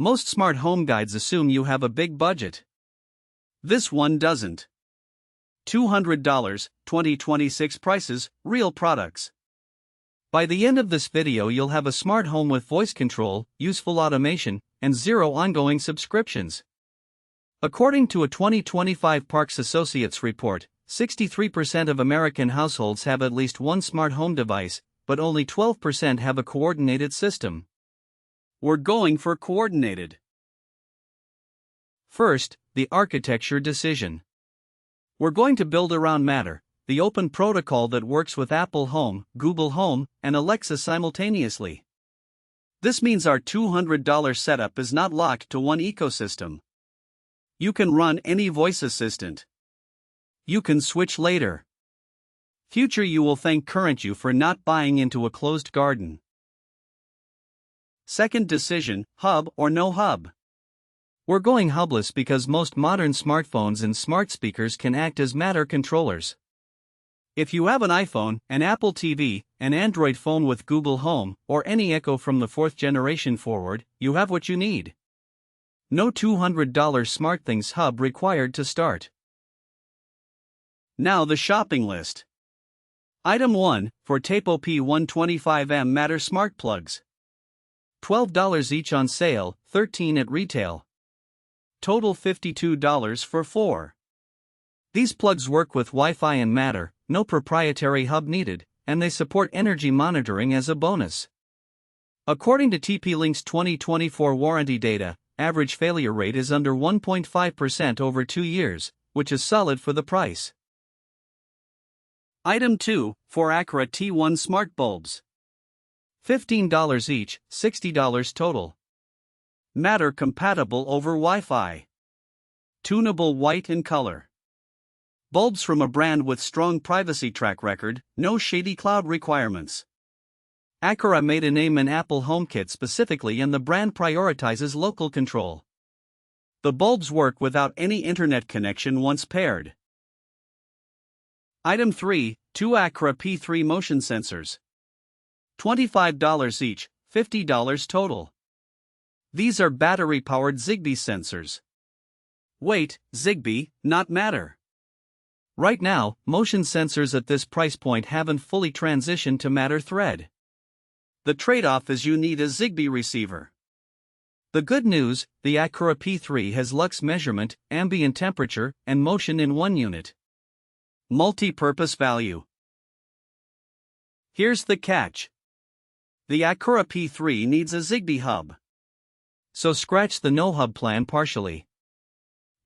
Most smart home guides assume you have a big budget. This one doesn't. $200, 2026 prices, real products. By the end of this video you'll have a smart home with voice control, useful automation, and zero ongoing subscriptions. According to a 2025 Parks Associates report, 63% of American households have at least one smart home device, but only 12% have a coordinated system. We're going for coordinated. First, the architecture decision. We're going to build around Matter, the open protocol that works with Apple Home, Google Home, and Alexa simultaneously. This means our $200 setup is not locked to one ecosystem. You can run any voice assistant. You can switch later. Future you will thank current you for not buying into a closed garden. Second decision, hub or no hub. We're going hubless because most modern smartphones and smart speakers can act as Matter controllers. If you have an iPhone, an Apple TV, an Android phone with Google Home, or any Echo from the 4th generation forward, you have what you need. No $200 SmartThings hub required to start. Now the shopping list. Item 1, for Tapo P125M Matter Smart Plugs. $12 each on sale, $13 at retail. Total $52 for 4. These plugs work with Wi-Fi and Matter, no proprietary hub needed, and they support energy monitoring as a bonus. According to TP-Link's 2024 warranty data, average failure rate is under 1.5% over 2 years, which is solid for the price. Item 2, for Acura T1 Smart Bulbs. $15 each, $60 total. Matter compatible over Wi-Fi. Tunable white in color. Bulbs from a brand with strong privacy track record, no shady cloud requirements. Acura made a name in Apple HomeKit specifically, and the brand prioritizes local control. The bulbs work without any internet connection once paired. Item 3, 2 Acura P3 motion sensors. $25 each, $50 total. These are battery-powered Zigbee sensors. Wait, Zigbee, not Matter. Right now, motion sensors at this price point haven't fully transitioned to Matter Thread. The trade-off is you need a Zigbee receiver. The good news, the Acura P3 has lux measurement, ambient temperature, and motion in one unit. Multi-purpose value. Here's the catch. The Acura P3 needs a Zigbee hub. So scratch the no-hub plan partially.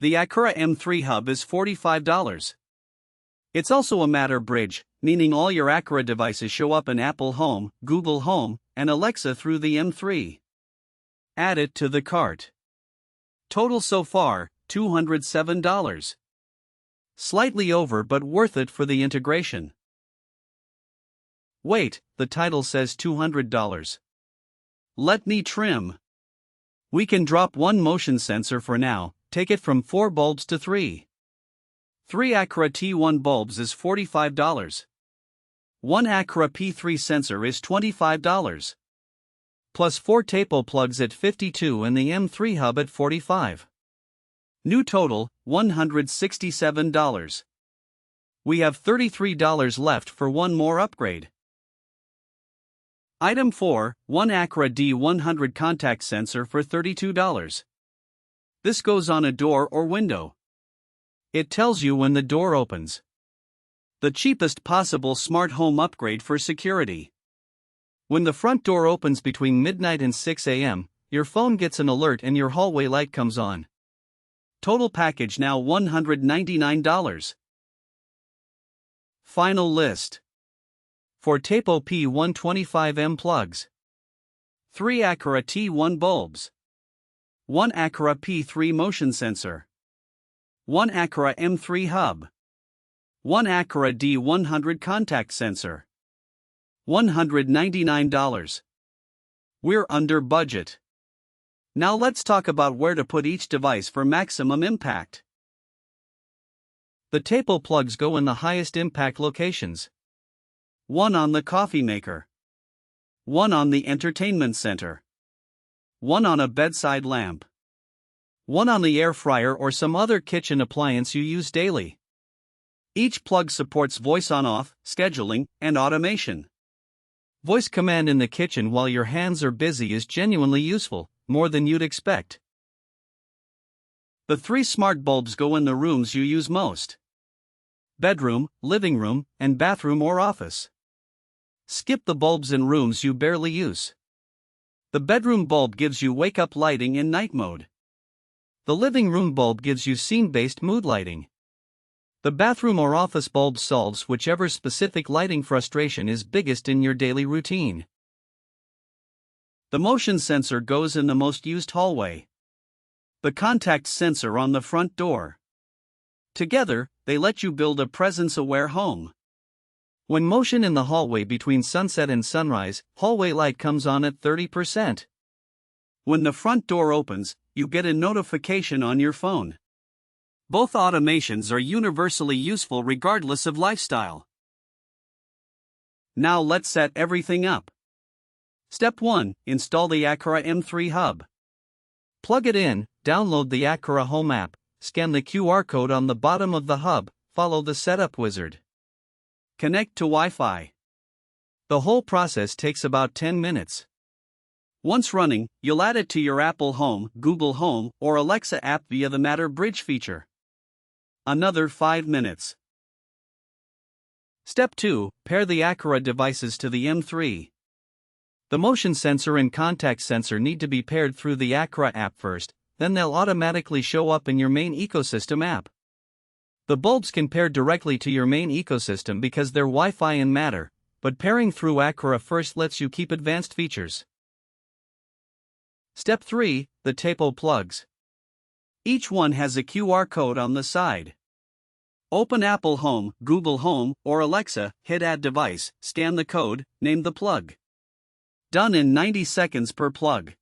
The Acura M3 hub is $45. It's also a Matter bridge, meaning all your Acura devices show up in Apple Home, Google Home, and Alexa through the M3. Add it to the cart. Total so far, $207. Slightly over but worth it for the integration. Wait, the title says $200. Let me trim. We can drop one motion sensor for now, take it from 4 bulbs to 3. 3 Acura T1 bulbs is $45. 1 Acura P3 sensor is $25. Plus 4 Tapo plugs at $52 and the M3 hub at $45. New total, $167. We have $33 left for one more upgrade. Item 4, 1 Acura D100 contact sensor for $32. This goes on a door or window. It tells you when the door opens. The cheapest possible smart home upgrade for security. When the front door opens between midnight and 6 a.m., your phone gets an alert and your hallway light comes on. Total package now $199. Final list. For Tapo P125M plugs. 3 Acura T1 bulbs. 1 Acura P3 motion sensor. 1 Acura M3 hub. 1 Acura D100 contact sensor. $199. We're under budget. Now let's talk about where to put each device for maximum impact. The Tapo plugs go in the highest impact locations. 1 on the coffee maker. 1 on the entertainment center. one on a bedside lamp, one on the air fryer or some other kitchen appliance you use daily. Each plug supports voice on-off, scheduling, and automation. Voice command in the kitchen while your hands are busy is genuinely useful, more than you'd expect. The 3 smart bulbs go in the rooms you use most: bedroom, living room, and bathroom or office. Skip the bulbs in rooms you barely use. The bedroom bulb gives you wake-up lighting in night mode. The living room bulb gives you scene-based mood lighting. The bathroom or office bulb solves whichever specific lighting frustration is biggest in your daily routine. The motion sensor goes in the most used hallway. The contact sensor on the front door. Together, they let you build a presence-aware home. When motion in the hallway between sunset and sunrise, hallway light comes on at 30%. When the front door opens, you get a notification on your phone. Both automations are universally useful regardless of lifestyle. Now let's set everything up. Step 1. Install the Acura M3 Hub. Plug it in, download the Acura Home app, scan the QR code on the bottom of the hub, follow the setup wizard. Connect to Wi-Fi. The whole process takes about 10 minutes. Once running, you'll add it to your Apple Home, Google Home, or Alexa app via the Matter Bridge feature. Another 5 minutes. Step 2. Pair the Acura devices to the M3. The motion sensor and contact sensor need to be paired through the Acura app first, then they'll automatically show up in your main ecosystem app. The bulbs can pair directly to your main ecosystem because they're Wi-Fi and Matter, but pairing through Acura first lets you keep advanced features. Step 3. The Tapo plugs. Each one has a QR code on the side. Open Apple Home, Google Home, or Alexa, hit Add Device, scan the code, name the plug. Done in 90 seconds per plug.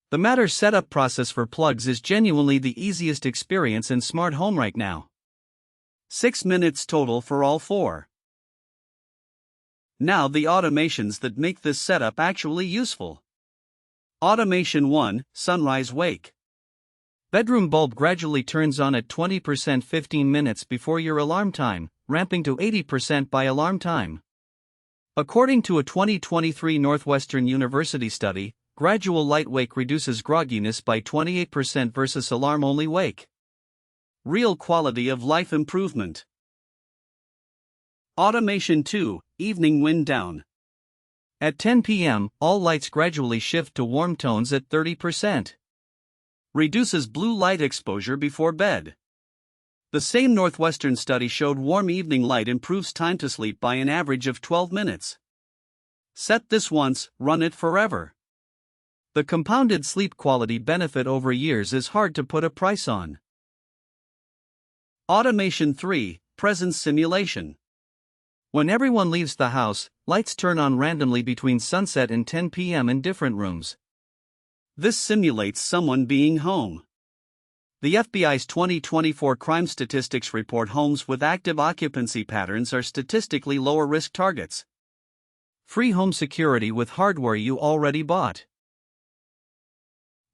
The Matter setup process for plugs is genuinely the easiest experience in smart home right now. 6 minutes total for all 4. Now the automations that make this setup actually useful. Automation 1, Sunrise Wake. Bedroom bulb gradually turns on at 20% 15 minutes before your alarm time, ramping to 80% by alarm time. According to a 2023 Northwestern University study, gradual light wake reduces grogginess by 28% versus alarm-only wake. Real quality of life improvement. Automation 2, Evening Wind Down. At 10 p.m., all lights gradually shift to warm tones at 30%. Reduces blue light exposure before bed. The same Northwestern study showed warm evening light improves time to sleep by an average of 12 minutes. Set this once, run it forever. The compounded sleep quality benefit over years is hard to put a price on. Automation 3, Presence Simulation. When everyone leaves the house, lights turn on randomly between sunset and 10 p.m. in different rooms. This simulates someone being home. The FBI's 2024 crime statistics report homes with active occupancy patterns are statistically lower risk targets. Free home security with hardware you already bought.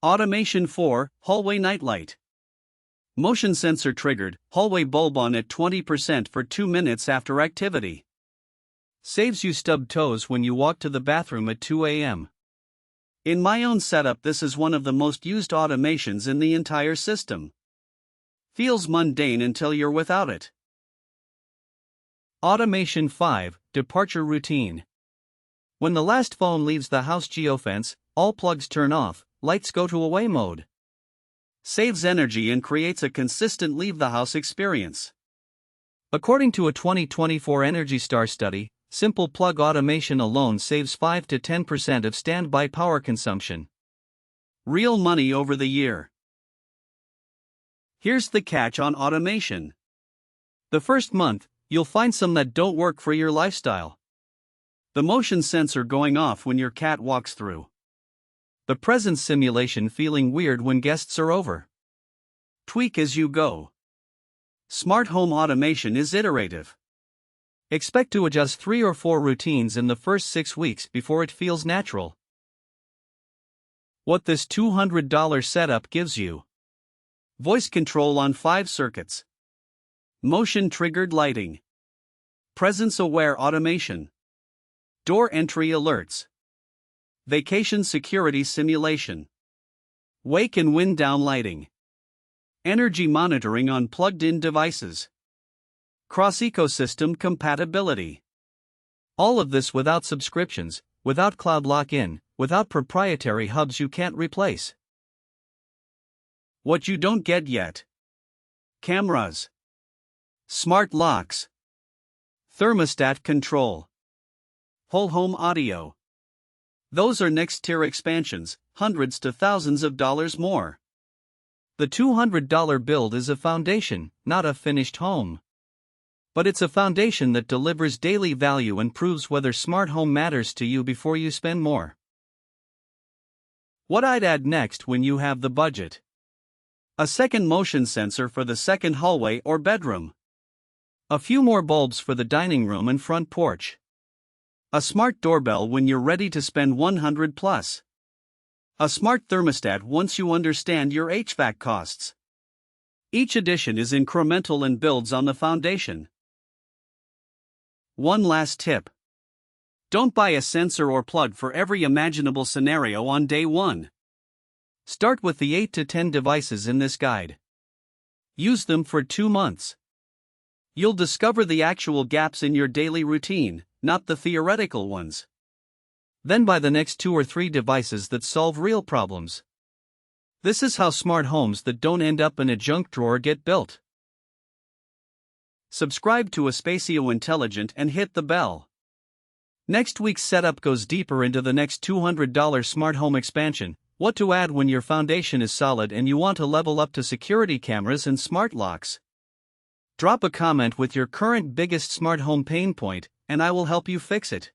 Automation 4, Hallway Nightlight. Motion sensor triggered, hallway bulb on at 20% for 2 minutes after activity. Saves you stubbed toes when you walk to the bathroom at 2 a.m. In my own setup, this is one of the most used automations in the entire system. Feels mundane until you're without it. Automation 5, Departure Routine. When the last phone leaves the house geofence, all plugs turn off, lights go to away mode. Saves energy and creates a consistent leave-the-house experience. According to a 2024 Energy Star study, simple plug automation alone saves 5 to 10% of standby power consumption. Real money over the year. Here's the catch on automation. The first month, you'll find some that don't work for your lifestyle. The motion sensor going off when your cat walks through. The presence simulation feeling weird when guests are over. Tweak as you go. Smart home automation is iterative. Expect to adjust 3 or 4 routines in the first 6 weeks before it feels natural. What this $200 setup gives you: voice control on 5 circuits, motion-triggered lighting, presence-aware automation, door entry alerts, vacation security simulation, wake and wind down lighting, energy monitoring on plugged-in devices, cross-ecosystem compatibility. All of this without subscriptions, without cloud lock-in, without proprietary hubs you can't replace. What you don't get yet: cameras, smart locks, thermostat control, whole home audio. Those are next-tier expansions, hundreds to thousands of dollars more. The $200 build is a foundation, not a finished home. But it's a foundation that delivers daily value and proves whether smart home matters to you before you spend more. What I'd add next when you have the budget: a second motion sensor for the second hallway or bedroom, a few more bulbs for the dining room and front porch, a smart doorbell when you're ready to spend $100 plus, a smart thermostat once you understand your HVAC costs. Each addition is incremental and builds on the foundation. One last tip: don't buy a sensor or plug for every imaginable scenario on day one. Start with the 8 to 10 devices in this guide. Use them for 2 months. You'll discover the actual gaps in your daily routine, not the theoretical ones. Then buy the next 2 or 3 devices that solve real problems. This is how smart homes that don't end up in a junk drawer get built. Subscribe to Espacito Intelligent and hit the bell. Next week's setup goes deeper into the next $200 smart home expansion, what to add when your foundation is solid and you want to level up to security cameras and smart locks. Drop a comment with your current biggest smart home pain point, and I will help you fix it.